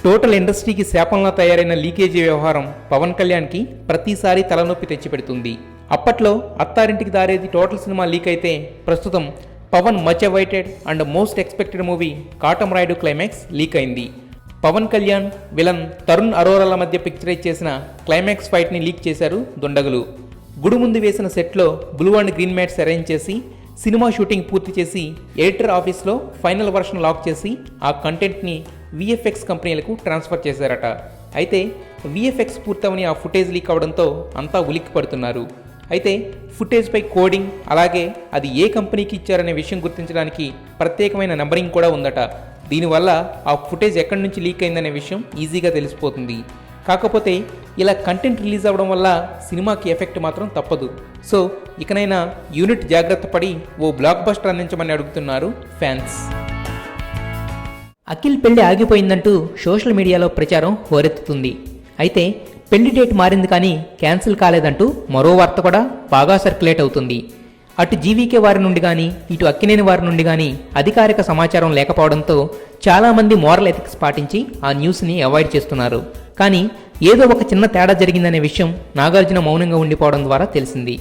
Total ఇండస్ట్రీకి శాపంలా తయారైన leakage వ్యవహారం పవన్ కళ్యాణ్కి ప్రతిసారి తలనొప్పి తెచ్చిపెడుతుంది. అప్పట్లో Attarintiki Daredi total cinema leak అయితే ప్రస్తుతం Pawan much awaited and most expected movie Katamarayudu climax leak అయింది. పవన్ కళ్యాణ్ విలన్ తరుణ్ అరోరాల మధ్య పిక్చరైజ్ చేసిన క్లైమాక్స్ ఫైట్ని లీక్ చేశారు దుండగులు. గుడి ముందు వేసిన సెట్లో blue and green mats arrange చేసి సినిమా షూటింగ్ పూర్తి చేసి ఎడిటర్ ఆఫీస్లో ఫైనల్ వర్షన్ లాక్ చేసి ఆ కంటెంట్ని విఎఫ్ఎక్స్ కంపెనీలకు ట్రాన్స్ఫర్ చేశారట. అయితే విఎఫ్ఎక్స్ పూర్తవని ఆ ఫుటేజ్ లీక్ అవడంతో అంతా ఉలిక్కి పడుతున్నారు. అయితే ఫుటేజ్పై కోడింగ్ అలాగే అది ఏ కంపెనీకి ఇచ్చారనే విషయం గుర్తించడానికి ప్రత్యేకమైన నంబరింగ్ కూడా ఉందట. దీనివల్ల ఆ ఫుటేజ్ ఎక్కడి నుంచి లీక్ అయిందనే విషయం ఈజీగా తెలిసిపోతుంది. కాకపోతే ఇలా కంటెంట్ రిలీజ్ అవ్వడం వల్ల సినిమాకి ఎఫెక్ట్ మాత్రం తప్పదు. సో ఇకనైనా యూనిట్ జాగ్రత్త పడి ఓ బ్లాక్ బస్టర్ అందించమని అడుగుతున్నారు ఫ్యాన్స్. అఖిల్ పెళ్లి ఆగిపోయిందంటూ సోషల్ మీడియాలో ప్రచారం హోరెత్తుతుంది. అయితే పెళ్లి డేట్ మారింది కానీ క్యాన్సిల్ కాలేదంటూ మరో వార్త కూడా బాగా సర్క్యులేట్ అవుతుంది. అటు జీవీకే వారి నుండి కానీ ఇటు అక్కినేని వారి నుండి కానీ అధికారిక సమాచారం లేకపోవడంతో చాలామంది మోరల్ ఎథిక్స్ పాటించి ఆ న్యూస్ని అవాయిడ్ చేస్తున్నారు. కానీ ఏదో ఒక చిన్న తేడా జరిగిందనే విషయం నాగార్జున మౌనంగా ఉండిపోవడం ద్వారా తెలిసింది.